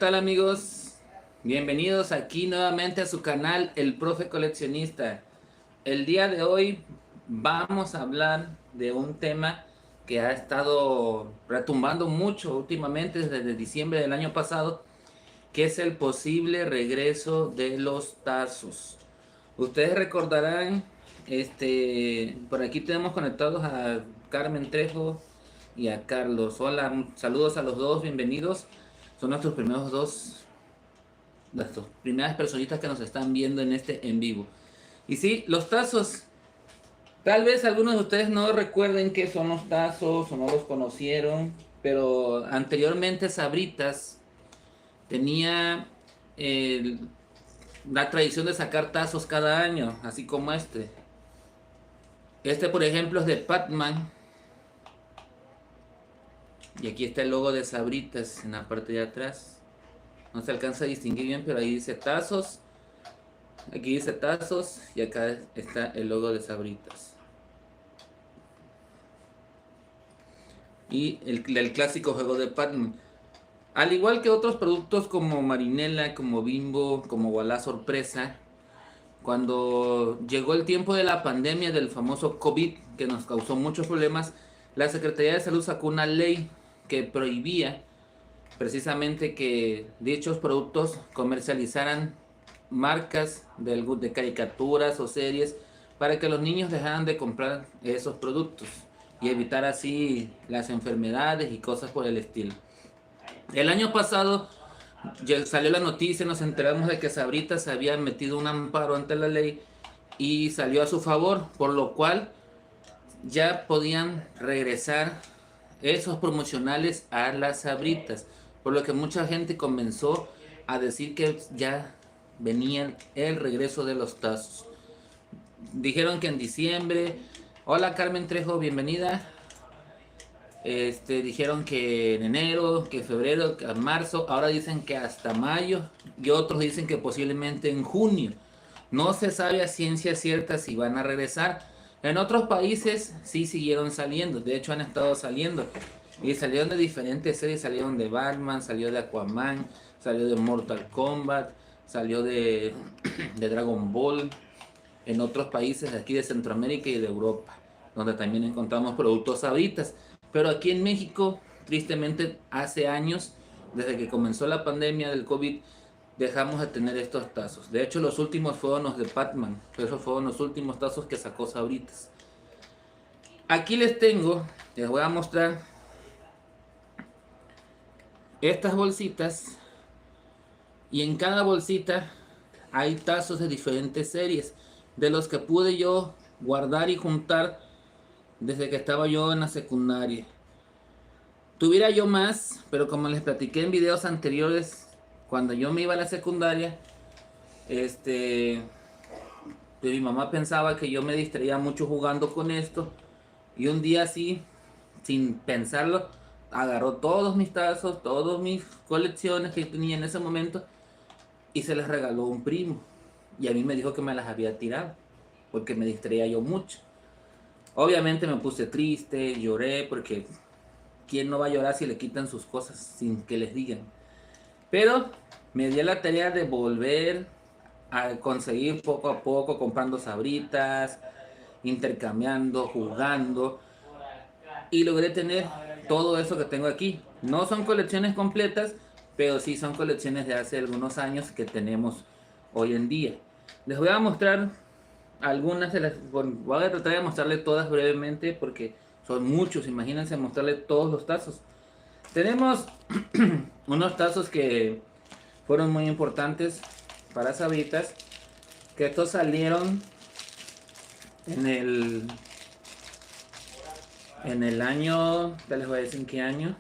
Tal amigos? Bienvenidos aquí nuevamente a su canal El Profe Coleccionista. El día de hoy vamos a hablar de un tema que ha estado retumbando mucho últimamente desde diciembre del año pasado, que es el posible regreso de los tazos. Ustedes recordarán, por aquí tenemos conectados a Carmen Trejo y a Carlos. Hola, saludos a los dos, bienvenidos. Son nuestros primeros dos, las primeras personitas que nos están viendo en este en vivo. Y sí, los tazos. Tal vez algunos de ustedes no recuerden qué son los tazos o no los conocieron, pero anteriormente Sabritas tenía el- la tradición de sacar tazos cada año, así como este. Este, por ejemplo, es de Pac-Man. Y aquí está el logo de Sabritas en la parte de atrás. No se alcanza a distinguir bien, pero ahí dice tazos. Aquí dice tazos y acá está el logo de Sabritas. Y el clásico juego de Pac-Man. Al igual que otros productos como Marinela, como Bimbo, como Wallah Sorpresa, cuando llegó el tiempo de la pandemia del famoso COVID, que nos causó muchos problemas, la Secretaría de Salud sacó una ley que prohibía precisamente que dichos productos comercializaran marcas de caricaturas o series para que los niños dejaran de comprar esos productos y evitar así las enfermedades y cosas por el estilo. El año pasado ya salió la noticia, nos enteramos de que Sabritas se había metido un amparo ante la ley y salió a su favor, por lo cual ya podían regresar esos promocionales a las Sabritas, por lo que mucha gente comenzó a decir que ya venía el regreso de los tazos. Dijeron que en diciembre, hola Carmen Trejo, bienvenida. Dijeron que en enero, que en febrero, que en marzo, ahora dicen que hasta mayo y otros dicen que posiblemente en junio. No se sabe a ciencia cierta si van a regresar. En otros países sí siguieron saliendo, de hecho han estado saliendo. Y salieron de diferentes series, salieron de Batman, salió de Aquaman, salió de Mortal Kombat, salió de Dragon Ball. En otros países de aquí de Centroamérica y de Europa, donde también encontramos productos Sabritas. Pero aquí en México, tristemente, hace años, desde que comenzó la pandemia del COVID, dejamos de tener estos tazos. De hecho, los últimos fueron los de Pac-Man. Esos fueron los últimos tazos que sacó Sabritas. Aquí les tengo, les voy a mostrar estas bolsitas. Y en cada bolsita hay tazos de diferentes series, de los que pude yo guardar y juntar desde que estaba yo en la secundaria. Tuviera yo más, pero como les platiqué en videos anteriores, cuando yo me iba a la secundaria, este, mi mamá pensaba que yo me distraía mucho jugando con esto. Y un día así, sin pensarlo, agarró todos mis tazos, todas mis colecciones que tenía en ese momento y se las regaló un primo. Y a mí me dijo que me las había tirado, porque me distraía yo mucho. Obviamente me puse triste, lloré, porque ¿quién no va a llorar si le quitan sus cosas sin que les digan? Pero me di la tarea de volver a conseguir poco a poco, comprando sabritas, intercambiando, jugando. Y logré tener todo eso que tengo aquí. No son colecciones completas, pero sí son colecciones de hace algunos años que tenemos hoy en día. Les voy a mostrar algunas de las... Bueno, voy a tratar de mostrarles todas brevemente porque son muchos. Imagínense mostrarle todos los tazos. Tenemos unos tazos que fueron muy importantes para Sabritas, que estos salieron en el año, ya les voy a decir en qué año.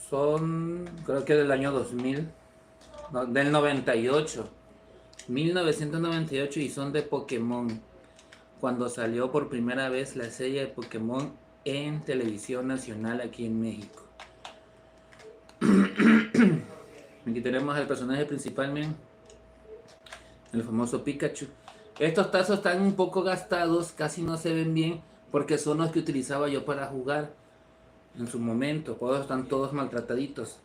Son, creo que del año 2000, no, del 98, 1998, y son de Pokémon, cuando salió por primera vez la serie de Pokémon en televisión nacional aquí en México. Aquí tenemos al personaje principal, el famoso Pikachu. Estos tazos están un poco gastados, casi no se ven bien, porque son los que utilizaba yo para jugar. en su momento, por eso están todos maltrataditos,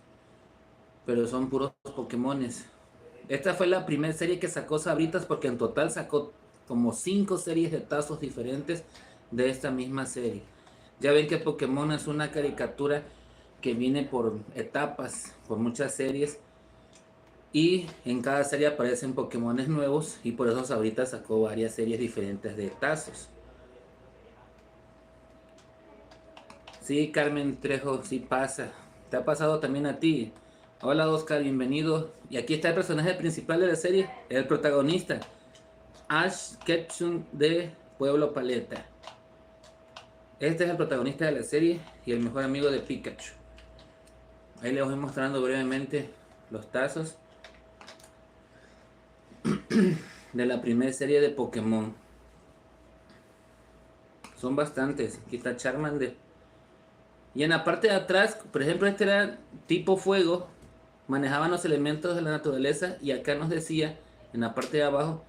pero son puros Pokémones. Esta fue la primera serie que sacó Sabritas, porque en total sacó como 5 series de tazos diferentes de esta misma serie. Ya ven que Pokémon es una caricatura que viene por etapas, por muchas series, y en cada serie aparecen Pokémones nuevos, y por eso Sabritas sacó varias series diferentes de tazos. Sí, Carmen Trejo, sí pasa. Te ha pasado también a ti. Hola Oscar, bienvenido. Y aquí está el personaje principal de la serie, el protagonista, Ash Ketchum de Pueblo Paleta. Este es el protagonista de la serie y el mejor amigo de Pikachu. Ahí les voy mostrando brevemente los tazos de la primera serie de Pokémon. Son bastantes. Aquí está Charmander. Y en la parte de atrás, por ejemplo, este era tipo fuego. Manejaban los elementos de la naturaleza y acá nos decía, en la parte de abajo,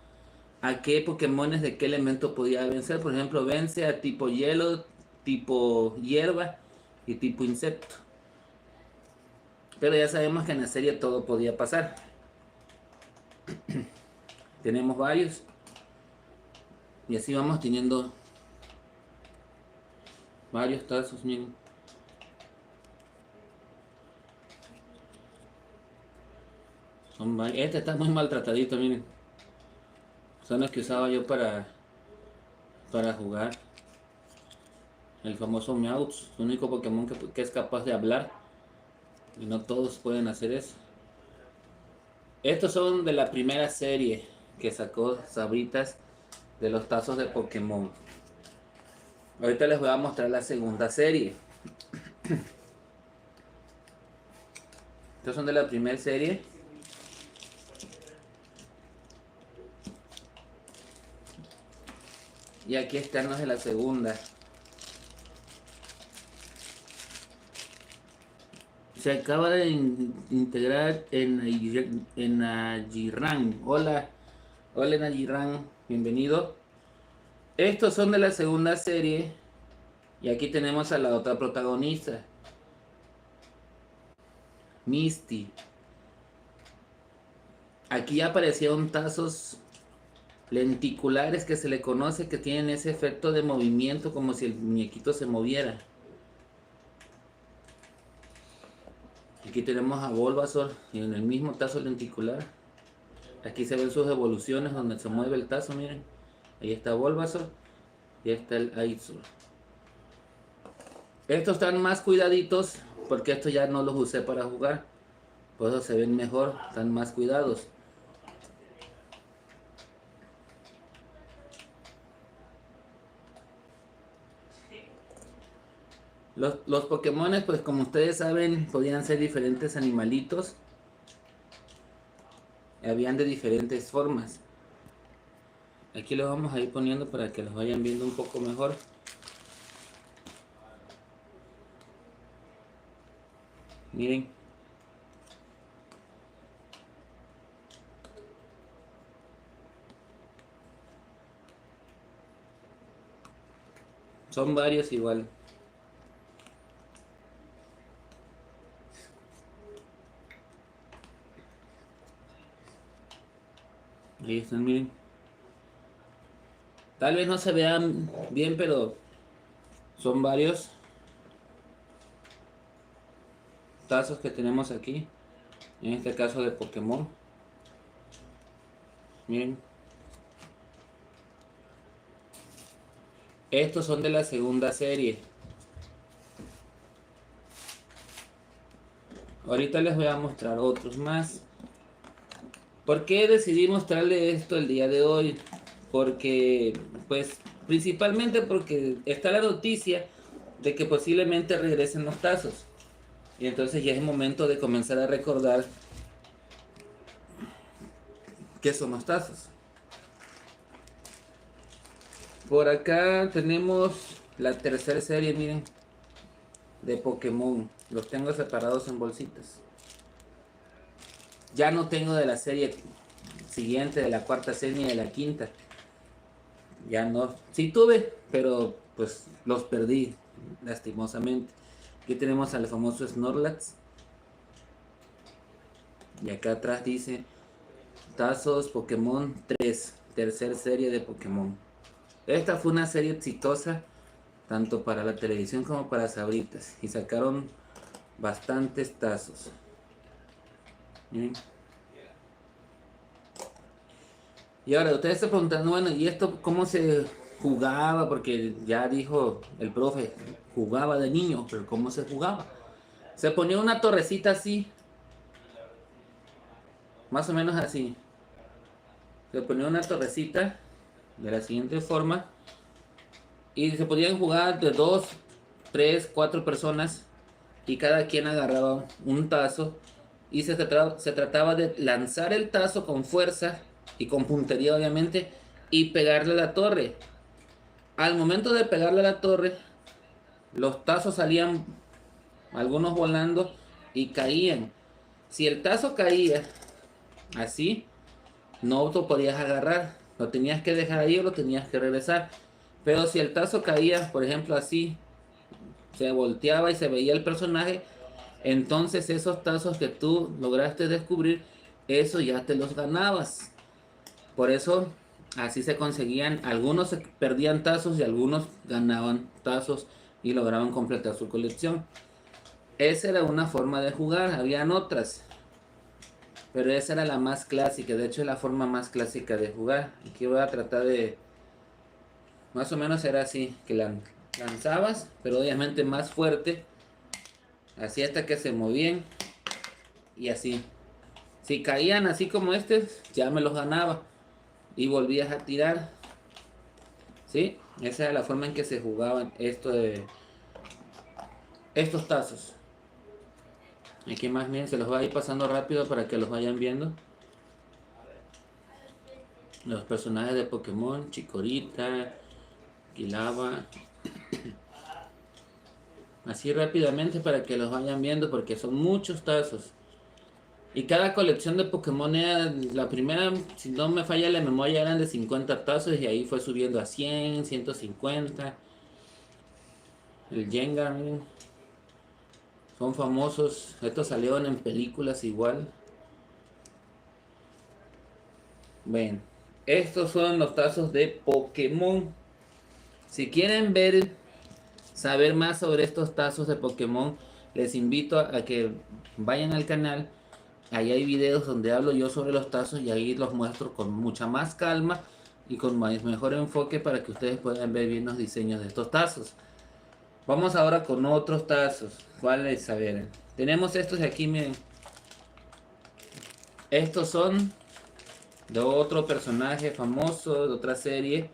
a qué Pokémones de qué elemento podía vencer. Por ejemplo, vence a tipo hielo, tipo hierba y tipo insecto. Pero ya sabemos que en la serie todo podía pasar. Tenemos varios. Y así vamos teniendo varios tazos, miren. Este está muy maltratadito, miren. Son los que usaba yo para jugar. El famoso Meowth, el único Pokémon que es capaz de hablar. Y no todos pueden hacer eso. Estos son de la primera serie que sacó Sabritas de los tazos de Pokémon. Ahorita les voy a mostrar la segunda serie. Estos son de la primera serie. Y aquí están los de la segunda. Se acaba de integrar en Najiran. Hola, hola Najiran, bienvenido. Estos son de la segunda serie. Y aquí tenemos a la otra protagonista, Misty. Aquí aparecieron tazos lenticulares que se le conoce, que tienen ese efecto de movimiento como si el muñequito se moviera. Aquí tenemos a Bulbasaur y en el mismo tazo lenticular. Aquí se ven sus evoluciones donde se mueve el tazo, miren. Ahí está Bulbasaur y ahí está el Airsur. Estos están más cuidaditos porque estos ya no los usé para jugar. Por eso se ven mejor, están más cuidados. Los Pokémones, pues como ustedes saben, podían ser diferentes animalitos. Habían de diferentes formas. Aquí los vamos a ir poniendo para que los vayan viendo un poco mejor. Miren. Son varios igual. Ahí están, miren. Tal vez no se vean bien, pero son varios tazos que tenemos aquí. En este caso de Pokémon. Miren. Estos son de la segunda serie. Ahorita les voy a mostrar otros más. ¿Por qué decidí mostrarle esto el día de hoy? Porque, pues, principalmente porque está la noticia de que posiblemente regresen los tazos. Y entonces ya es momento de comenzar a recordar qué son los tazos. Por acá tenemos la tercera serie, miren, de Pokémon. Los tengo separados en bolsitas. Ya no tengo de la serie siguiente, de la cuarta serie ni de la quinta. Ya no. Sí tuve, pero pues los perdí, lastimosamente. Aquí tenemos al famoso Snorlax. Y acá atrás dice Tazos Pokémon 3, tercer serie de Pokémon. Esta fue una serie exitosa tanto para la televisión como para Sabritas. Y sacaron bastantes tazos. Miren. Y ahora ustedes se preguntan, bueno, ¿y esto cómo se jugaba? Porque ya dijo el profe, jugaba de niño, pero ¿cómo se jugaba? Se ponía una torrecita así, más o menos así. Se ponía una torrecita de la siguiente forma y se podían jugar de 2, 3, 4 personas y cada quien agarraba un tazo y se trataba de lanzar el tazo con fuerza y con puntería obviamente y pegarle a la torre. Al momento de pegarle a la torre, los tazos salían algunos volando y caían. Si el tazo caía así, no lo podías agarrar, lo tenías que dejar ahí o lo tenías que regresar. Pero si el tazo caía, por ejemplo, así, se volteaba y se veía el personaje, entonces esos tazos que tú lograste descubrir, eso ya te los ganabas. Por eso así se conseguían, algunos se perdían tazos y algunos ganaban tazos y lograban completar su colección. Esa era una forma de jugar, habían otras, pero esa era la más clásica, de hecho es la forma más clásica de jugar. Aquí voy a tratar de, más o menos era así, que lanzabas, pero obviamente más fuerte, así hasta que se movían y así. Si caían así como este, ya me los ganaba y volvías a tirar, ¿sí? Esa era la forma en que se jugaban estos tazos. Aquí más bien se los voy a ir pasando rápido para que los vayan viendo. Los personajes de Pokémon, Chikorita, Quilava. Así rápidamente para que los vayan viendo porque son muchos tazos. Y cada colección de Pokémon era, la primera, si no me falla la memoria, eran de 50 tazos y ahí fue subiendo a 100, 150. El Jengar, miren. Son famosos. Estos salieron en películas igual. Ven. Estos son los tazos de Pokémon. Si quieren saber más sobre estos tazos de Pokémon, les invito a que vayan al canal. Ahí hay videos donde hablo yo sobre los tazos y ahí los muestro con mucha más calma y con mejor enfoque para que ustedes puedan ver bien los diseños de estos tazos. Vamos ahora con otros tazos. ¿Cuáles? A ver. Tenemos estos de aquí, miren. Estos son de otro personaje famoso, de otra serie,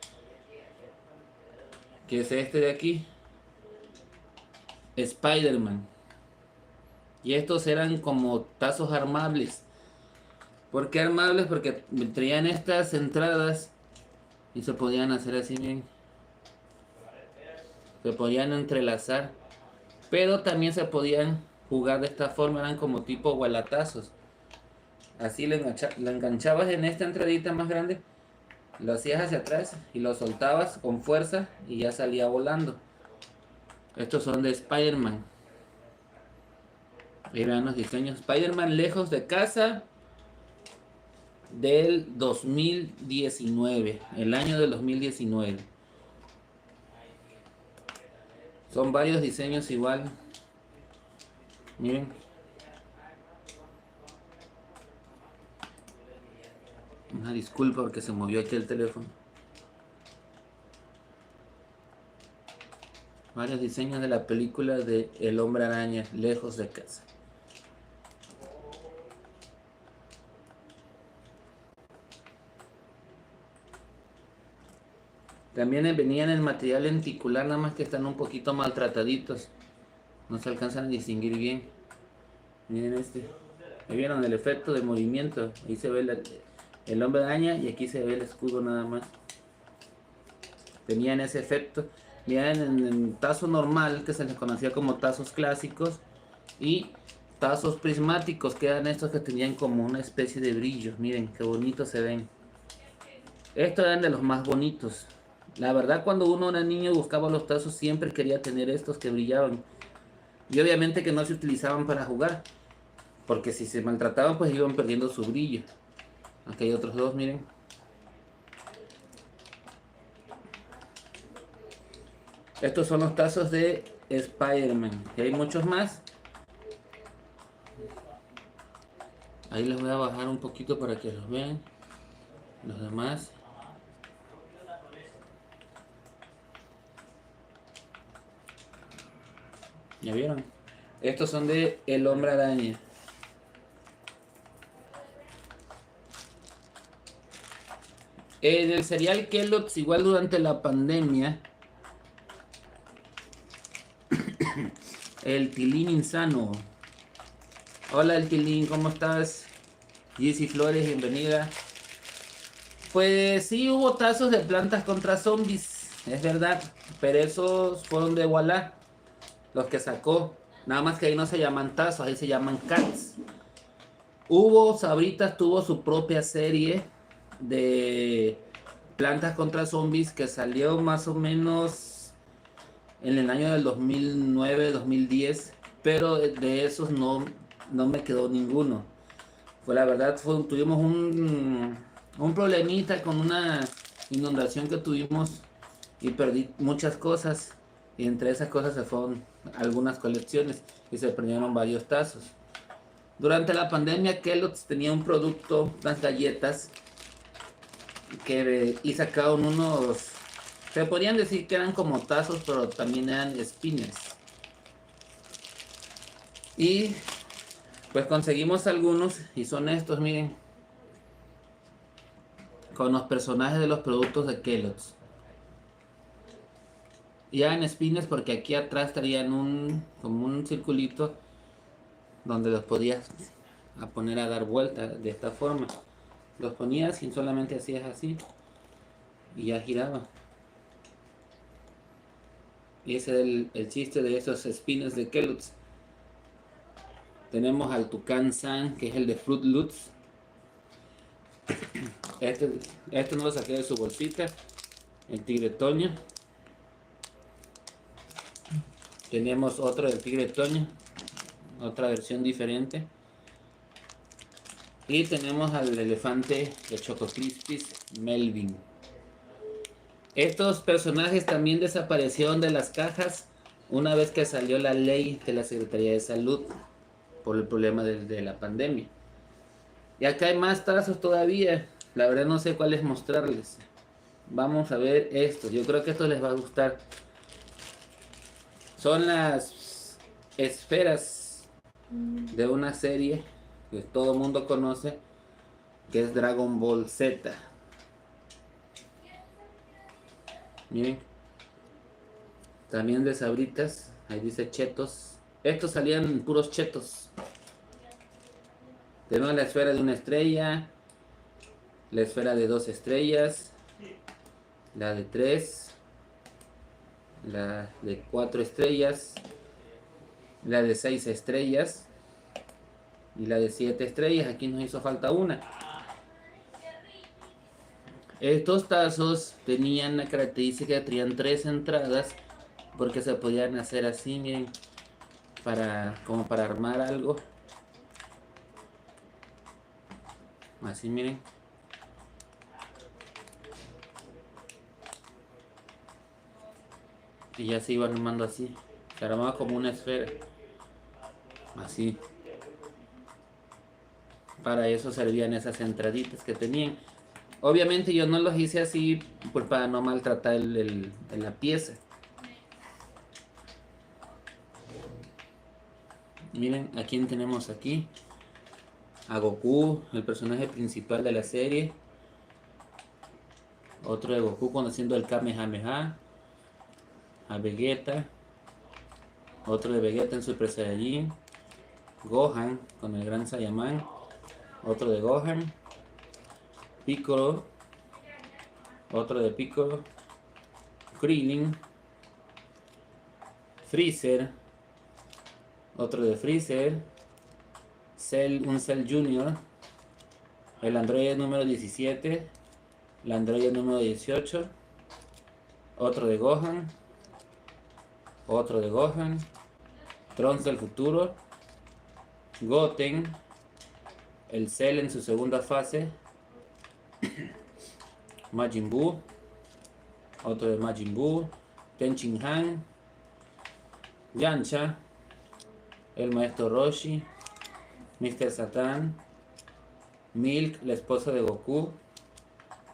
que es este de aquí, Spider-Man. Y estos eran como tazos armables. ¿Por qué armables? Porque traían estas entradas y se podían hacer así bien. Se podían entrelazar. Pero también se podían jugar de esta forma, eran como tipo gualatazos. Así lo enganchabas en esta entradita más grande, lo hacías hacia atrás y lo soltabas con fuerza y ya salía volando. Estos son de Spider-Man. Ahí vean los diseños. Spider-Man lejos de casa del 2019. El año del 2019. Son varios diseños igual. Miren. Una disculpa porque se movió aquí el teléfono. Varios diseños de la película de El Hombre Araña, lejos de casa. También venían en material lenticular, nada más que están un poquito maltrataditos. No se alcanzan a distinguir bien. Miren este. Ahí vieron el efecto de movimiento. Ahí se ve el Hombre Araña y aquí se ve el escudo nada más. Tenían ese efecto. Miren en tazo normal, que se les conocía como tazos clásicos, y tazos prismáticos, que eran estos que tenían como una especie de brillo. Miren qué bonitos se ven. Estos eran de los más bonitos. La verdad, cuando uno era niño buscaba los tazos, siempre quería tener estos que brillaban. Y obviamente que no se utilizaban para jugar, porque si se maltrataban pues iban perdiendo su brillo. Aquí hay otros dos, miren. Estos son los tazos de Spider-Man. Y hay muchos más. Ahí les voy a bajar un poquito para que los vean. Los demás. ¿Ya vieron? Estos son de El Hombre Araña. Del cereal Kellogg's, igual durante la pandemia, el Tilín Insano. Hola el Tilín, ¿cómo estás? Jessy Flores, bienvenida. Pues sí, hubo tazos de Plantas contra Zombies, es verdad, pero esos fueron de Voilà, los que sacó. Nada más que ahí no se llaman tazos, ahí se llaman cats. Sabritas tuvo su propia serie de Plantas contra Zombies que salió más o menos en el año del 2009-2010, pero de esos no me quedó ninguno. Fue la verdad, tuvimos un problemita con una inundación que tuvimos y perdí muchas cosas. Y entre esas cosas se fueron algunas colecciones y se perdieron varios tazos. Durante la pandemia, Kellogg's tenía un producto, unas galletas, y sacaron unos, se podrían decir que eran como tazos, pero también eran spinners. Y pues conseguimos algunos y son estos, miren, con los personajes de los productos de Kellogg's. Ya en spinners porque aquí atrás traían como un circulito donde los podías a poner a dar vuelta de esta forma. Los ponías y solamente hacías así y ya giraba. Y ese es el chiste de esos spinners de Kellogg's. Tenemos al Tucán San, que es el de Fruit Loops. Este no lo saqué de su bolsita. El Tigre Toño. Tenemos otro del Tigre Toño, otra versión diferente. Y tenemos al elefante de Choco Crispies, Melvin. Estos personajes también desaparecieron de las cajas una vez que salió la ley de la Secretaría de Salud por el problema de la pandemia. Y acá hay más tazos todavía. La verdad no sé cuáles mostrarles. Vamos a ver estos. Yo creo que estos les va a gustar. Son las esferas de una serie que todo el mundo conoce, que es Dragon Ball Z. Miren. También de Sabritas. Ahí dice chetos. Estos salían puros chetos. Tenemos la esfera de una estrella, la esfera de 2 estrellas, la de 3, la de 4 estrellas, la de 6 estrellas y la de 7 estrellas. Aquí nos hizo falta una. Estos tazos tenían la característica que tenían 3 entradas porque se podían hacer así, miren, como para armar algo. Así, miren. Y ya se iba armando así. Se armaba como una esfera. Así. Para eso servían esas entraditas que tenían. Obviamente yo no los hice así pues para no maltratar la pieza. Miren, ¿a quién tenemos aquí? A Goku, el personaje principal de la serie. Otro de Goku conociendo el Kamehameha. A Vegeta. Otro de Vegeta en Super Saiyajin. Gohan con el Gran Saiyaman. Otro de Gohan. Piccolo. Otro de Piccolo. Krillin. Freezer. Otro de Freezer. Un Cell Junior. El androide número 17. El androide número 18. Otro de Gohan. Otro de Gohan. Trunks del futuro, Goten, el Cell en su segunda fase, Majin Buu, otro de Majin Buu, Tenchin Han, Yamcha, el maestro Roshi, Mr. Satan, Milk, la esposa de Goku,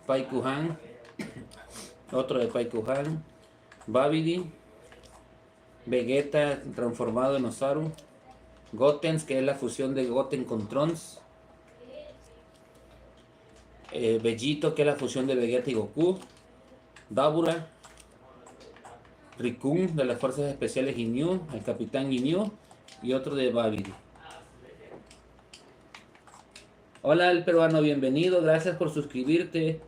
Pai Kuhan, otro de Pai Kuhan, Babidi, Vegeta transformado en Osaru, Gotens, que es la fusión de Goten con Trunks, Vegito, que es la fusión de Vegeta y Goku, Dabura, Rikun de las Fuerzas Especiales Ginyu, el Capitán Ginyu, y otro de Babidi. Hola el peruano, bienvenido, gracias por suscribirte.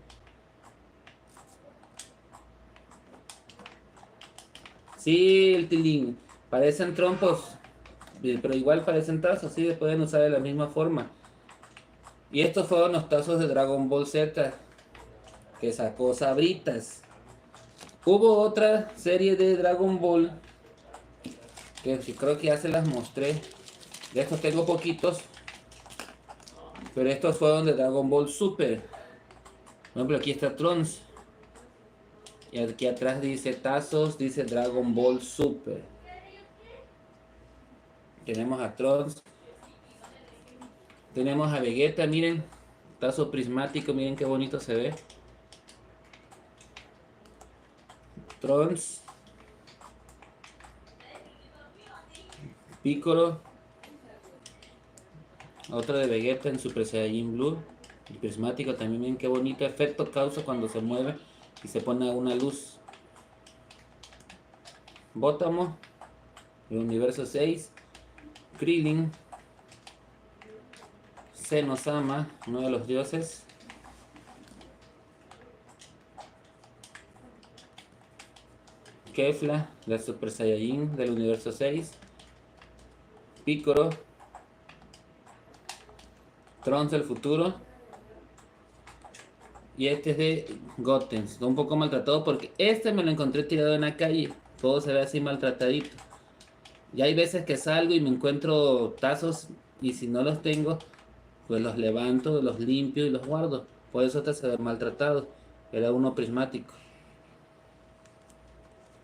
Sí, el tilín, parecen trompos, pero igual parecen tazos, sí, se pueden usar de la misma forma. Y estos fueron los tazos de Dragon Ball Z que sacó Sabritas. Hubo otra serie de Dragon Ball que creo que ya se las mostré. De estos tengo poquitos, pero estos fueron de Dragon Ball Super. Por ejemplo, aquí está Trunks. Y aquí atrás dice tazos, dice Dragon Ball Super. Tenemos a Trunks. Tenemos a Vegeta, miren. Tazo prismático, miren qué bonito se ve. Trunks. Piccolo. Otro de Vegeta en Super Saiyajin Blue. El prismático también, miren qué bonito efecto causa cuando se mueve y se pone una luz. Bótamo. El universo 6. Krillin. Zenosama, uno de los dioses. Kefla, la Super Saiyajin del universo 6. Piccolo. Trunks del futuro. Y este es de Goten. Está un poco maltratado porque este me lo encontré tirado en la calle. Todo se ve así maltratadito. Y hay veces que salgo y me encuentro tazos y si no los tengo, pues los levanto, los limpio y los guardo. Por eso este se ve maltratado. Era uno prismático.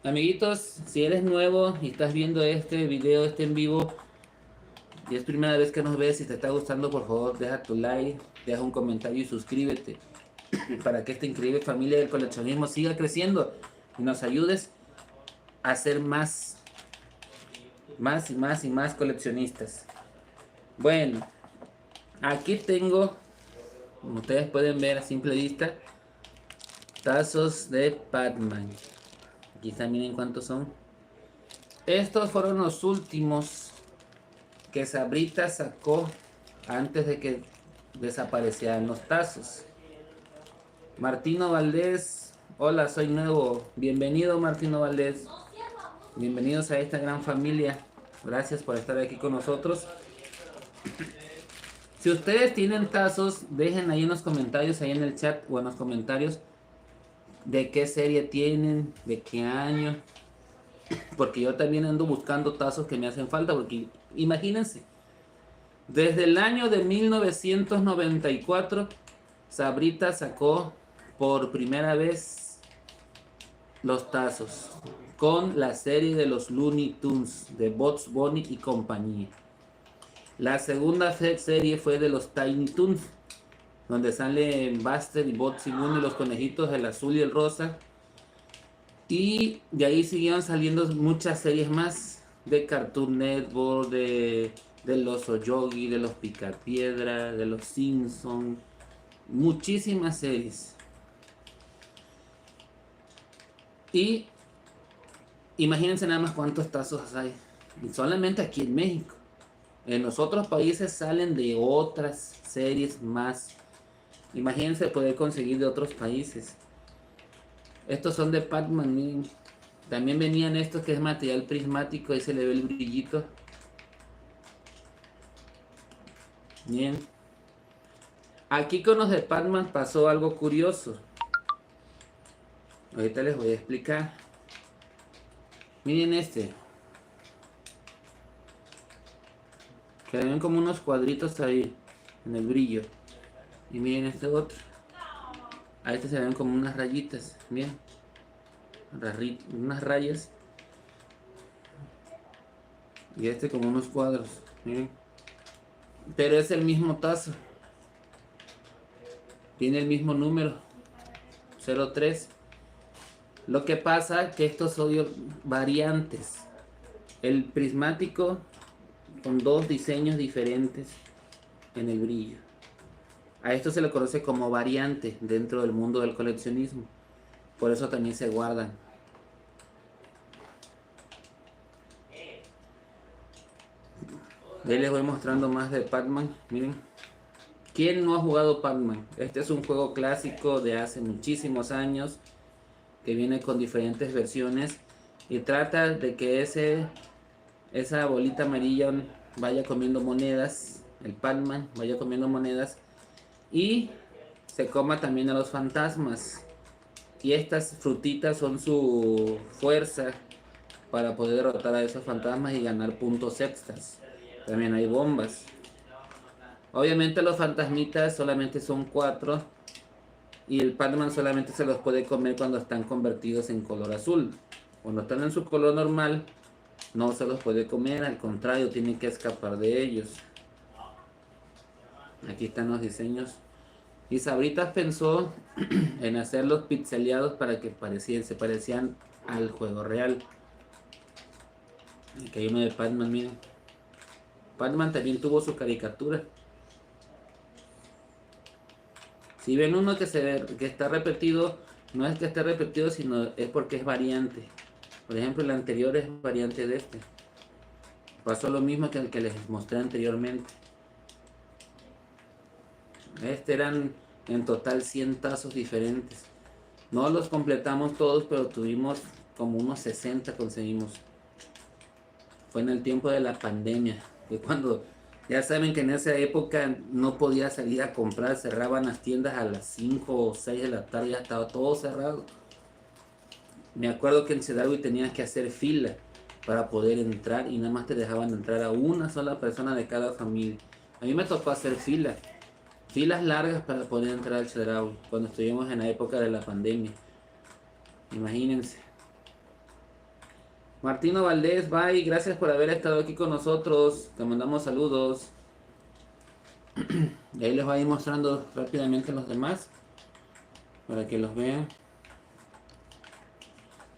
Amiguitos, si eres nuevo y estás viendo este video, este en vivo, y es primera vez que nos ves y te está gustando, por favor deja tu like, deja un comentario y suscríbete para que esta increíble familia del coleccionismo siga creciendo y nos ayudes a ser más y más coleccionistas. Bueno, aquí tengo, como ustedes pueden ver a simple vista, tazos de Pac-Man. Aquí están, miren cuántos son. Estos fueron los últimos que Sabrita sacó antes de que desaparecieran los tazos. Martino Valdés, hola, soy nuevo. Bienvenido, Martino Valdés. Bienvenidos a esta gran familia. Gracias por estar aquí con nosotros. Si ustedes tienen tazos, dejen ahí en los comentarios, ahí en el chat o en los comentarios, de qué serie tienen, de qué año. Porque yo también ando buscando tazos que me hacen falta. Porque imagínense, desde el año de 1994, Sabrita sacó por primera vez los tazos con la serie de los Looney Tunes de Bugs Bunny y compañía. La segunda serie fue de los Tiny Toons, donde salen Buster y Bugsy Bunny, los conejitos, el azul y el rosa. Y de ahí siguieron saliendo muchas series más de Cartoon Network, del Oso Yogi, de los Picapiedra, de los Simpsons. Muchísimas series. Y imagínense nada más cuántos tazos hay. Y solamente aquí en México. En los otros países salen de otras series más. Imagínense poder conseguir de otros países. Estos son de Pac-Man. También venían estos que es material prismático. Ahí se le ve el brillito. Bien. Aquí con los de Pac-Man pasó algo curioso. Ahorita les voy a explicar. Miren este. Que le ven como unos cuadritos ahí en el brillo. Y miren este otro. A este se le ven como unas rayitas. Miren. Unas rayas. Y este como unos cuadros. Miren. Pero es el mismo tazo. Tiene el mismo número. 03. Lo que pasa que estos son variantes. El prismático con dos diseños diferentes en el brillo. A esto se le conoce como variante dentro del mundo del coleccionismo. Por eso también se guardan. Ahí les voy mostrando más de Pac-Man. Miren. ¿Quién no ha jugado Pac-Man? Este es un juego clásico de hace muchísimos años, que viene con diferentes versiones y trata de que esa bolita amarilla vaya comiendo monedas, el Pac-Man vaya comiendo monedas y se coma también a los fantasmas. Y estas frutitas son su fuerza para poder derrotar a esos fantasmas y ganar puntos extras. También hay bombas. Obviamente los fantasmitas solamente son 4 y el Pac-Man solamente se los puede comer cuando están convertidos en color azul. Cuando están en su color normal no se los puede comer, al contrario, tiene que escapar de ellos. Aquí están los diseños. Y Sabritas pensó en hacerlos pixeleados para que se parecían al juego real. Aquí hay uno de Pac-Man, miren. Pac-Man también tuvo su caricatura. Si ven uno que está repetido, no es que esté repetido, sino es porque es variante. Por ejemplo, el anterior es variante de este. Pasó lo mismo que el que les mostré anteriormente. Eran en total 100 tazos diferentes. No los completamos todos, pero tuvimos como unos 60 conseguimos. Fue en el tiempo de la pandemia, que cuando ya saben que en esa época no podía salir a comprar, cerraban las tiendas a las 5 o 6 de la tarde, ya estaba todo cerrado. Me acuerdo que en Chedraui tenías que hacer fila para poder entrar y nada más te dejaban entrar a una sola persona de cada familia. A mí me tocó hacer filas largas para poder entrar al Chedraui cuando estuvimos en la época de la pandemia. Imagínense. Martino Valdés, bye, gracias por haber estado aquí con nosotros. Te mandamos saludos. Y ahí les voy a ir mostrando rápidamente los demás para que los vean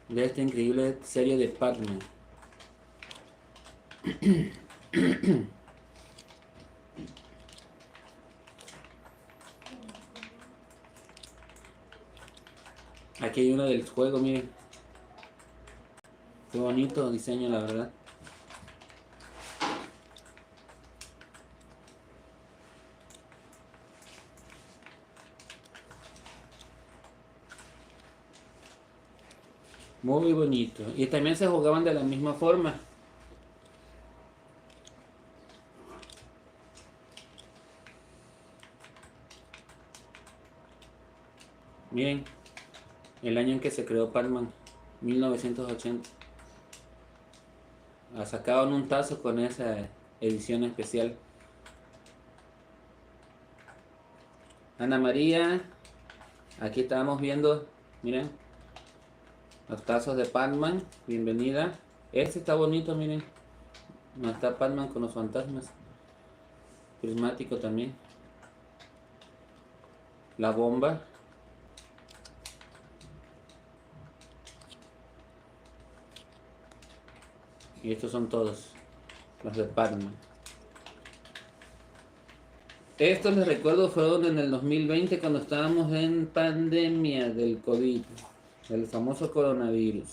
de esta increíble serie de Pac-Man. Aquí hay uno del juego, miren. Qué bonito diseño, la verdad. Muy bonito. Y también se jugaban de la misma forma. Miren, el año en que se creó Pac-Man, 1980. Sacaban un tazo con esa edición especial. Ana María, aquí estábamos viendo, miren, los tazos de Pac-Man, bienvenida. Este está bonito, miren. No está Pac-Man con los fantasmas. Prismático también. La bomba. Y estos son todos los de Pac-Man. Estos les recuerdo fueron en el 2020 cuando estábamos en pandemia del COVID, del famoso coronavirus,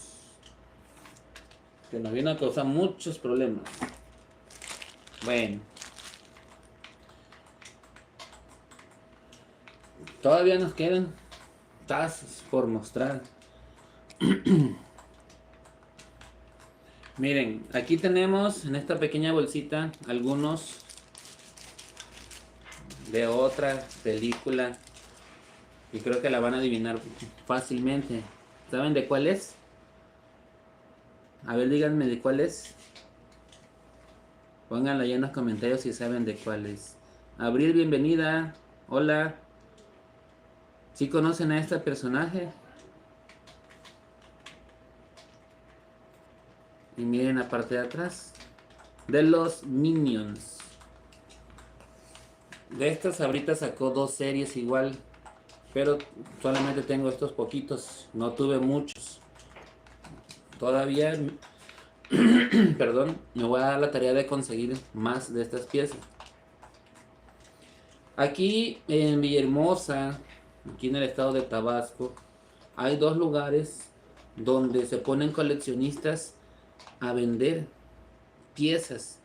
que nos vino a causar muchos problemas. Bueno, todavía nos quedan tazos por mostrar. Miren, aquí tenemos en esta pequeña bolsita algunos de otra película y creo que la van a adivinar fácilmente. ¿Saben de cuál es? A ver, díganme de cuál es. Pónganla ahí en los comentarios si saben de cuál es. Abril, bienvenida. Hola. ¿Sí conocen a este personaje? Y miren la parte de atrás. De los Minions. De estas ahorita sacó 2 series igual. Pero solamente tengo estos poquitos. No tuve muchos. Todavía, perdón, me voy a dar la tarea de conseguir más de estas piezas. Aquí en Villahermosa, aquí en el estado de Tabasco, hay 2 lugares donde se ponen coleccionistas a vender piezas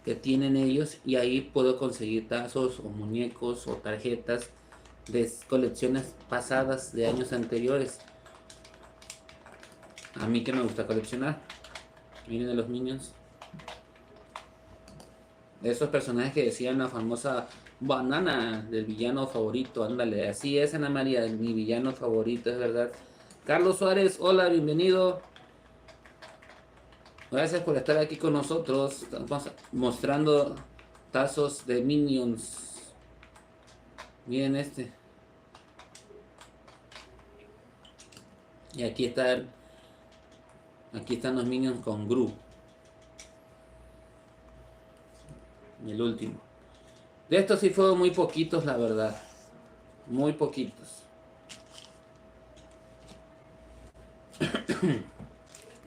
que tienen ellos, y ahí puedo conseguir tazos o muñecos o tarjetas de colecciones pasadas de años anteriores. A mí que me gusta coleccionar. Miren de los Minions. Esos personajes que decían la famosa banana del villano favorito. Ándale, así es, Ana María, mi villano favorito, es verdad. Carlos Suárez, hola, bienvenido. Gracias por estar aquí con nosotros. Estamos mostrando tazos de Minions. Miren este. Y aquí están los Minions con Gru. Y el último. De estos sí fueron muy poquitos, la verdad. Muy poquitos.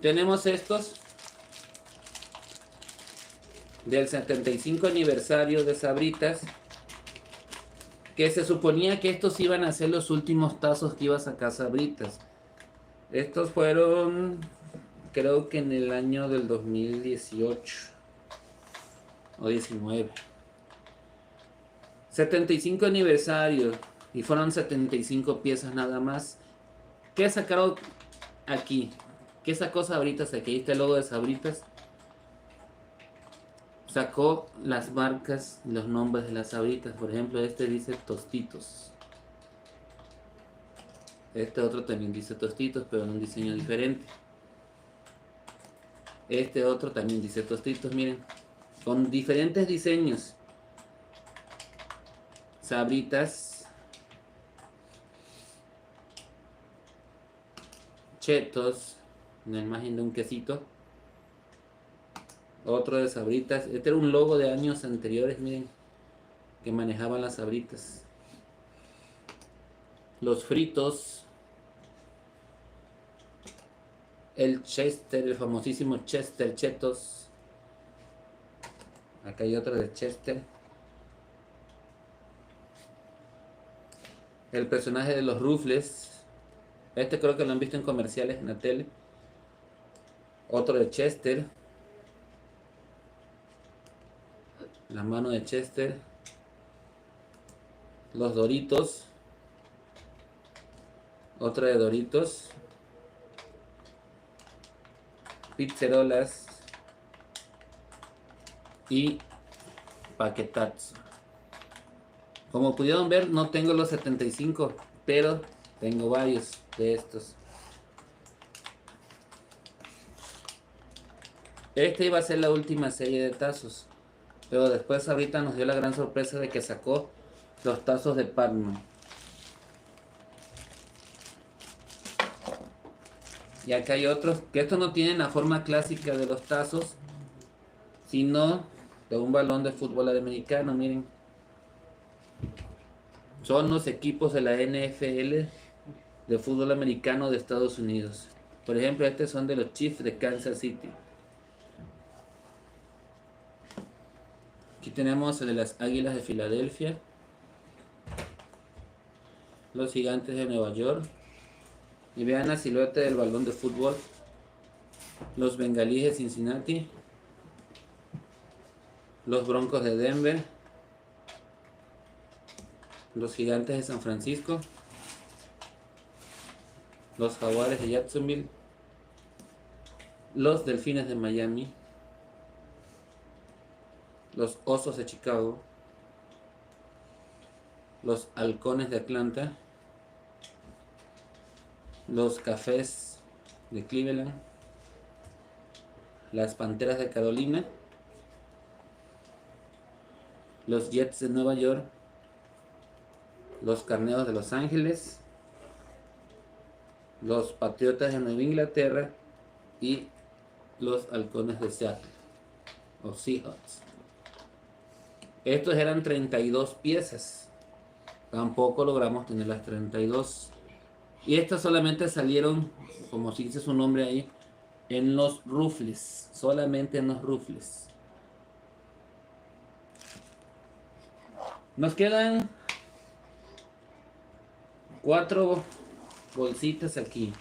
Tenemos estos del 75 aniversario de Sabritas, que se suponía que estos iban a ser los últimos tazos que iba a sacar Sabritas. Estos fueron, creo que en el año del 2018 o 19. 75 aniversario, y fueron 75 piezas nada más. ¿Qué sacaron aquí? ¿Qué sacó Sabritas? Aquí está el logo de Sabritas. Sacó las marcas y los nombres de las Sabritas. Por ejemplo, este dice Tostitos. Este otro también dice Tostitos, pero en un diseño diferente. Este otro también dice Tostitos, miren. Con diferentes diseños. Sabritas. Chetos. Una imagen de un quesito. Otro de Sabritas. Este era un logo de años anteriores, miren. Que manejaban las Sabritas. Los fritos. El Chester, el famosísimo Chester Chetos. Acá hay otro de Chester. El personaje de los Ruffles. Este creo que lo han visto en comerciales en la tele. Otro de Chester. La mano de Chester. Los Doritos. Otra de Doritos. Pizzerolas. Y paquetats. Como pudieron ver, no tengo los 75, pero tengo varios de estos. Esta iba a ser la última serie de tazos, pero después ahorita nos dio la gran sorpresa de que sacó los tazos de Pac-Man. Y acá hay otros, que estos no tienen la forma clásica de los tazos, sino de un balón de fútbol americano, miren. Son los equipos de la NFL de fútbol americano de Estados Unidos. Por ejemplo, estos son de los Chiefs de Kansas City. Aquí tenemos el de las Águilas de Filadelfia, los Gigantes de Nueva York. Y vean la silueta del balón de fútbol. Los Bengalíes de Cincinnati, los Broncos de Denver, los Gigantes de San Francisco, los Jaguares de Jacksonville, los Delfines de Miami, los Osos de Chicago, los Halcones de Atlanta, los Cafés de Cleveland, las Panteras de Carolina los Jets de Nueva York, los Carneros de Los Ángeles, los Patriotas de Nueva Inglaterra y los Halcones de Seattle o Seahawks. Estos eran 32 piezas. Tampoco logramos tener las 32. Y estas solamente salieron, como si dice su nombre ahí, en los rufles. Solamente en los rufles. Nos quedan 4 bolsitas aquí.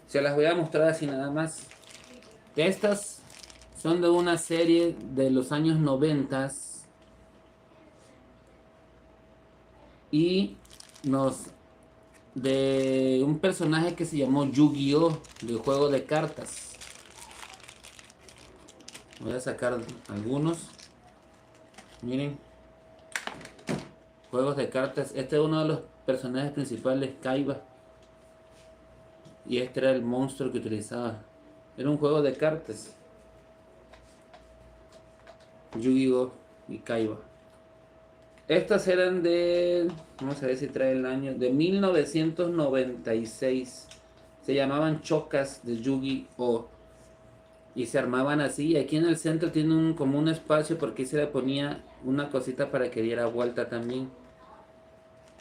Se las voy a mostrar así nada más. Estas son de una serie de los años 90 y de un personaje que se llamó Yu-Gi-Oh, de juego de cartas. Voy a sacar algunos. Miren, juegos de cartas. Este es uno de los personajes principales, Kaiba. Y este era el monstruo que utilizaba. Era un juego de cartas. Yu-Gi-Oh y Kaiba. Estas eran de... Vamos a ver si trae el año. De 1996. Se llamaban chocas de Yu-Gi-Oh. Y se armaban así. Y aquí en el centro tiene como un espacio porque se le ponía una cosita para que diera vuelta también.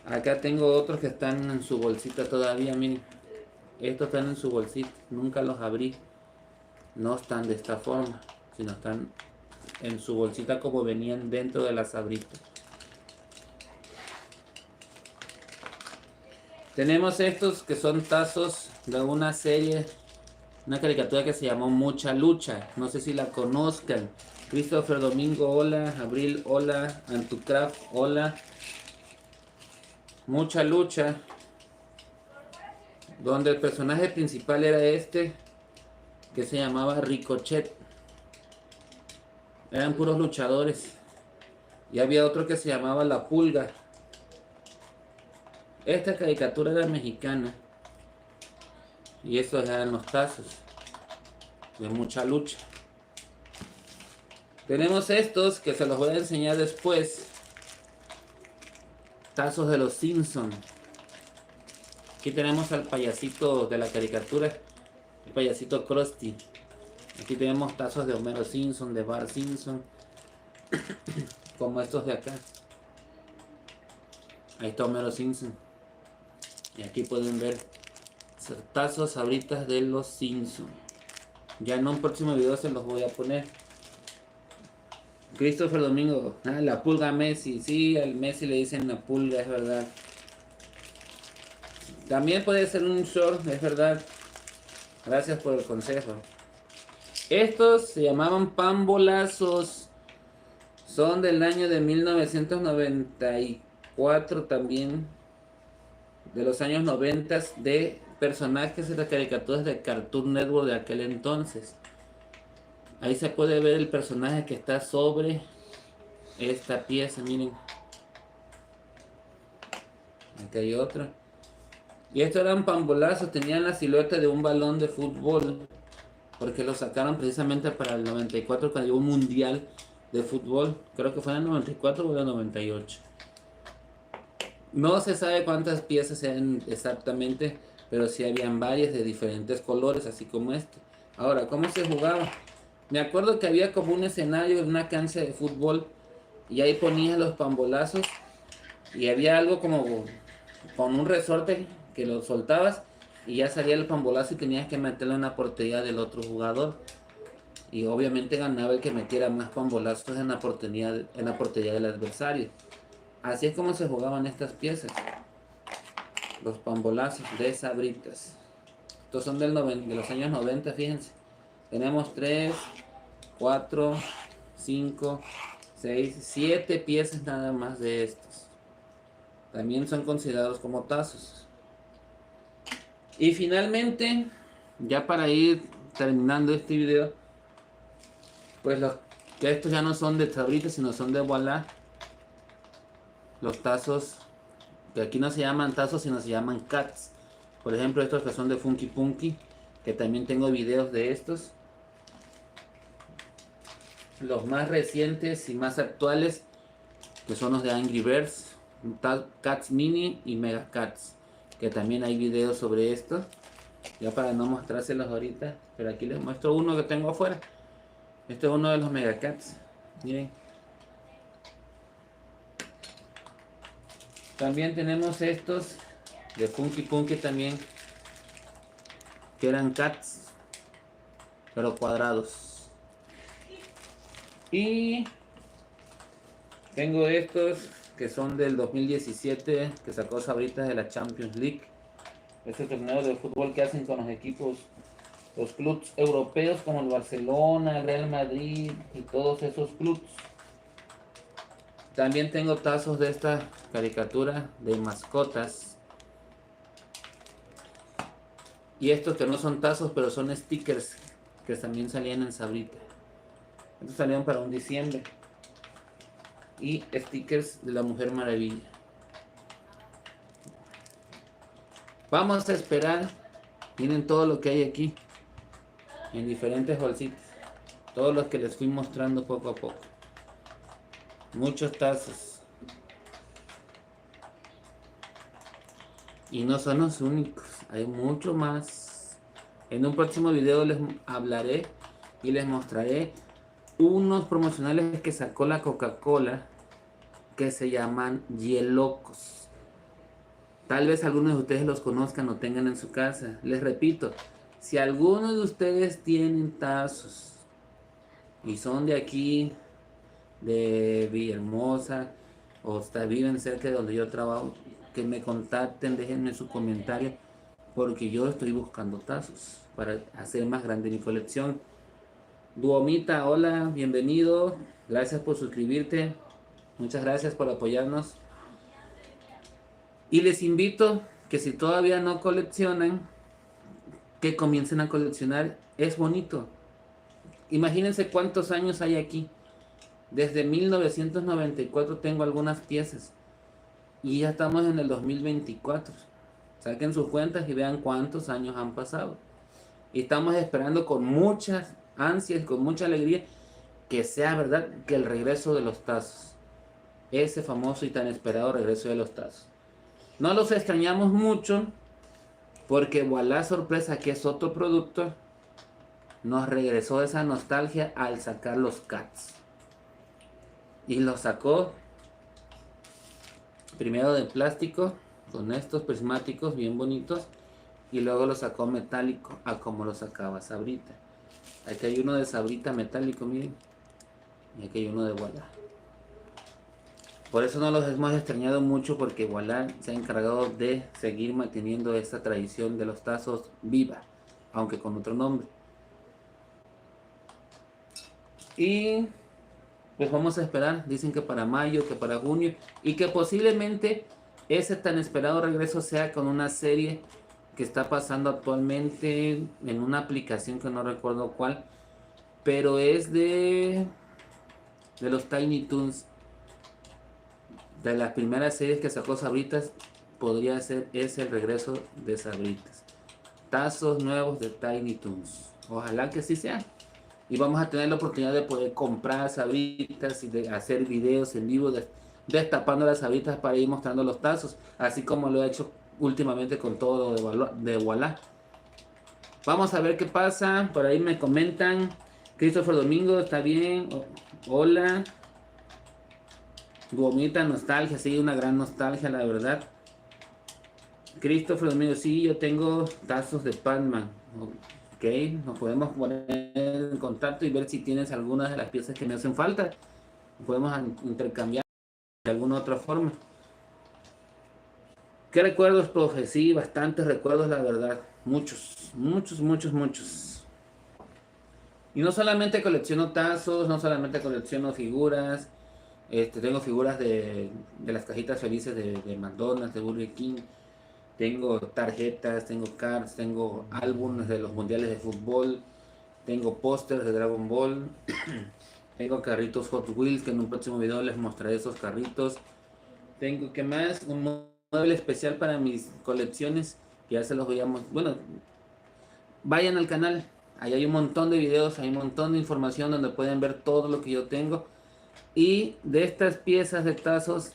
Acá tengo otros que están en su bolsita todavía, miren. Estos están en su bolsita, nunca los abrí. No están de esta forma, sino están en su bolsita como venían dentro de las abritas. Tenemos estos que son tazos de una serie, una caricatura que se llamó Mucha Lucha. No sé si la conozcan. Christopher Domingo, hola. Abril, hola. Antucraft, hola. Mucha Lucha, donde el personaje principal era este, que se llamaba Ricochet. Eran puros luchadores. Y había otro que se llamaba La Pulga. Esta caricatura era mexicana. Y estos eran los tazos de Mucha Lucha. Tenemos estos que se los voy a enseñar después. Tazos de los Simpsons. Aquí tenemos al payasito de la caricatura, el payasito Krusty. Aquí tenemos tazos de Homero Simpson, de Bart Simpson, como estos de acá. Ahí está Homero Simpson. Y aquí pueden ver tazos ahorita de los Simpsons. Ya en un próximo video se los voy a poner. Christopher Domingo, la pulga Messi. Sí, al Messi le dicen la pulga, es verdad. También puede ser un short, es verdad. Gracias por el consejo. Estos se llamaban pambolazos. Son del año de 1994 también. De los años 90 de personajes de las caricaturas de Cartoon Network de aquel entonces. Ahí se puede ver el personaje que está sobre esta pieza, miren. Aquí hay otro. Y estos eran pambolazos, tenían la silueta de un balón de fútbol. Porque lo sacaron precisamente para el 94 cuando hubo un mundial de fútbol. Creo que fue en el 94 o en el 98. No se sabe cuántas piezas eran exactamente, pero sí habían varias de diferentes colores, así como este. Ahora, ¿cómo se jugaba? Me acuerdo que había como un escenario en una cancha de fútbol y ahí ponías los pambolazos y había algo como con un resorte que lo soltabas y ya salía el pambolazo y tenías que meterlo en la portería del otro jugador. Y obviamente ganaba el que metiera más pambolazos en la portería del adversario. Así es como se jugaban estas piezas. Los pambolazos de sabritas. Estos son de los años 90, fíjense. Tenemos 3, 4, 5, 6, 7 piezas nada más de estos. También son considerados como tazos. Y finalmente, ya para ir terminando este video, pues que estos ya no son de sabritas, sino son de Voilà. Los tazos, que aquí no se llaman tazos, sino se llaman cats. Por ejemplo, estos que son de Funky Punky, que también tengo videos de estos. los más recientes y más actuales, que son los de Angry Birds, Cats Mini y Mega Cats, que también hay videos sobre esto. Ya para no mostrárselos ahorita, pero aquí les muestro uno que tengo afuera. Este es uno de los Mega Cats. Miren. También tenemos estos de Funky Punky también, que eran cats, pero cuadrados. Y tengo estos que son del 2017, que sacó Sabritas de la Champions League. Ese torneo de fútbol que hacen con los equipos, los clubes europeos como el Barcelona, el Real Madrid y todos esos clubes. También tengo tazos de esta caricatura de mascotas. Y estos que no son tazos, pero son stickers que también salían en Sabrita. Estos salieron para un diciembre. Y stickers de la Mujer Maravilla. Vamos a esperar. Miren todo lo que hay aquí. En diferentes bolsitas. Todos los que les fui mostrando poco a poco. Muchos tazos. Y no son los únicos. Hay mucho más. En un próximo video les hablaré y les mostraré unos promocionales que sacó la Coca-Cola que se llaman Hielocos. Tal vez algunos de ustedes los conozcan o tengan en su casa. Les repito, si algunos de ustedes tienen tazos y son de aquí, de Villahermosa, o viven cerca de donde yo trabajo, que me contacten, déjenme su comentario, porque yo estoy buscando tazos para hacer más grande mi colección. Duomita, hola, bienvenido, gracias por suscribirte, muchas gracias por apoyarnos. Y les invito que si todavía no coleccionan, que comiencen a coleccionar, es bonito. Imagínense cuántos años hay aquí. Desde 1994 tengo algunas piezas y ya estamos en el 2024. Saquen sus cuentas y vean cuántos años han pasado. Y estamos esperando con muchas ansias, con mucha alegría, que sea verdad que el regreso de los tazos. Ese famoso y tan esperado regreso de los tazos. No los extrañamos mucho porque Voilà Sorpresa, que es otro producto, nos regresó esa nostalgia al sacar los cats. Y los sacó primero de plástico con estos prismáticos bien bonitos y luego lo sacó metálico a como lo sacaba Sabrita. Aquí hay uno de Sabrita metálico, miren, y aquí hay uno de Voilà. Por eso no los hemos extrañado mucho, porque Voilà se ha encargado de seguir manteniendo esta tradición de los tazos viva, aunque con otro nombre. Y pues vamos a esperar, dicen que para mayo, que para junio, y que posiblemente ese tan esperado regreso sea con una serie que está pasando actualmente en una aplicación que no recuerdo cuál, pero es de los Tiny Toons. De las primeras series que sacó Sabritas, podría ser ese el regreso de Sabritas. Tazos nuevos de Tiny Toons. Ojalá que sí sea. Y vamos a tener la oportunidad de poder comprar Sabritas y de hacer videos en vivo destapando las Sabritas para ir mostrando los tazos. Así como lo he hecho últimamente con todo de Voilà. Vamos a ver qué pasa. Por ahí me comentan. Christopher Domingo, ¿está bien? Hola. Bonita nostalgia, sí, una gran nostalgia, la verdad. Christopher Domingo, sí, yo tengo tazos de Pac-Man. Ok, nos podemos poner en contacto y ver si tienes algunas de las piezas que me hacen falta. Podemos intercambiar de alguna otra forma. ¿Qué recuerdos, profe? Sí, bastantes recuerdos, la verdad. Muchos, muchos, muchos, muchos. Y no solamente colecciono tazos, no solamente colecciono figuras. Tengo figuras de las cajitas felices de McDonald's, de Burger King. Tengo tarjetas, tengo cards, tengo álbumes de los mundiales de fútbol. Tengo pósters de Dragon Ball. Tengo carritos Hot Wheels, que en un próximo video les mostraré esos carritos. Tengo, ¿qué más? Un mueble especial para mis colecciones, que ya se los voy a mostrar. Bueno, vayan al canal, Ahí hay un montón de videos, hay un montón de información donde pueden ver todo lo que yo tengo. Y de estas piezas de tazos,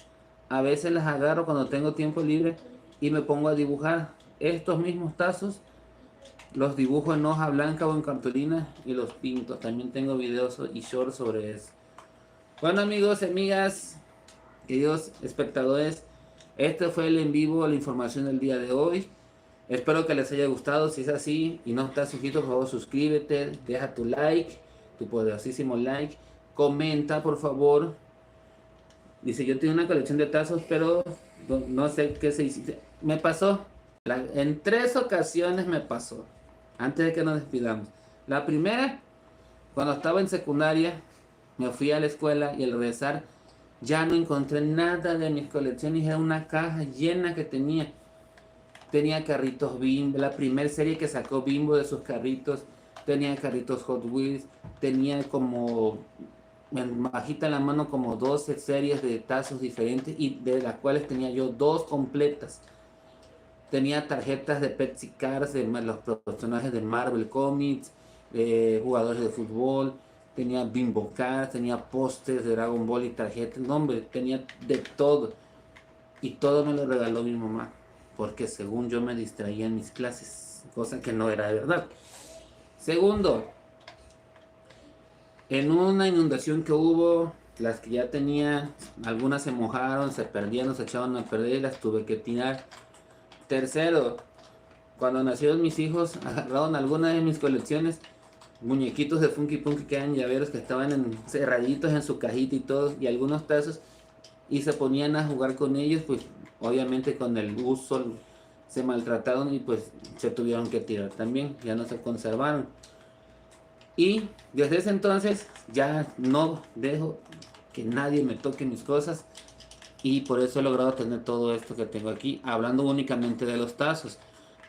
a veces las agarro cuando tengo tiempo libre y me pongo a dibujar. Estos mismos tazos los dibujo en hoja blanca o en cartulina y los pinto. También tengo videos y shorts sobre eso. Bueno, amigos y amigas, queridos espectadores, este fue el en vivo, la información del día de hoy. Espero que les haya gustado. Si es así y no estás suscrito, por favor suscríbete, deja tu like, tu poderosísimo like, comenta por favor. Dice, yo tengo una colección de tazos, pero no sé qué se hizo. Me pasó, en 3 ocasiones me pasó, antes de que nos despidamos. La primera, cuando estaba en secundaria, me fui a la escuela y al regresar ya no encontré nada de mis colecciones. Era una caja llena que tenía. Tenía carritos Bimbo, la primera serie que sacó Bimbo de sus carritos. Tenía carritos Hot Wheels. Tenía como, bajita en la mano, como 12 series de tazos diferentes, y de las cuales tenía yo 2 completas. Tenía tarjetas de Pepsi Cards, de los personajes de Marvel Comics, jugadores de fútbol. Tenía Bimbo Cards, tenía pósters de Dragon Ball y tarjetas. No, hombre, tenía de todo. Y todo me lo regaló mi mamá, porque según yo me distraía en mis clases, cosa que no era de verdad. Segundo, en una inundación que hubo, las que ya tenía, algunas se mojaron, se perdieron, se echaban a perder y las tuve que tirar. Tercero, cuando nacieron mis hijos, agarraron algunas de mis colecciones, muñequitos de Funky Punky, que eran llaveros que estaban cerraditos en su cajita y todo, y algunos tazos, y se ponían a jugar con ellos. Pues obviamente con el uso se maltrataron y pues se tuvieron que tirar también, ya no se conservaron. Y desde ese entonces ya no dejo que nadie me toque mis cosas, y por eso he logrado tener todo esto que tengo aquí, hablando únicamente de los tazos.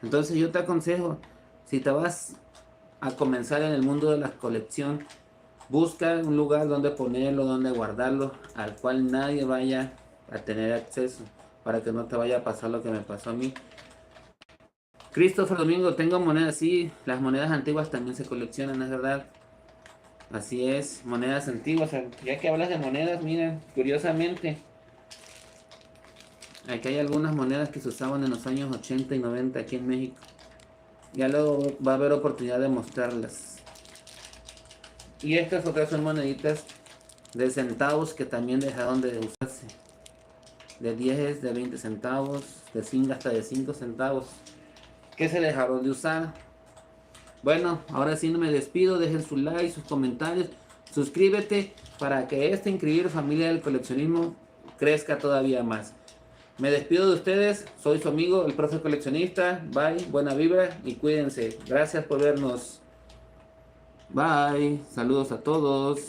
Entonces yo te aconsejo, si te vas a comenzar en el mundo de la colección, busca un lugar donde ponerlo, donde guardarlo, al cual nadie vaya a tener acceso, para que no te vaya a pasar lo que me pasó a mí. Christopher Domingo, tengo monedas, sí, las monedas antiguas también se coleccionan, es verdad. Así es, monedas antiguas. Ya que hablas de monedas, mira, curiosamente, aquí hay algunas monedas que se usaban en los años 80 y 90 aquí en México. Ya luego va a haber oportunidad de mostrarlas. Y estas otras son moneditas de centavos que también dejaron de usarse. De 10, de 20 centavos, de 5 hasta de 5 centavos. Que se dejaron de usar. Bueno, ahora sí no me despido. Dejen su like, sus comentarios. Suscríbete para que esta increíble familia del coleccionismo crezca todavía más. Me despido de ustedes. Soy su amigo, el profe coleccionista. Bye, buena vibra y cuídense. Gracias por vernos. Bye, saludos a todos.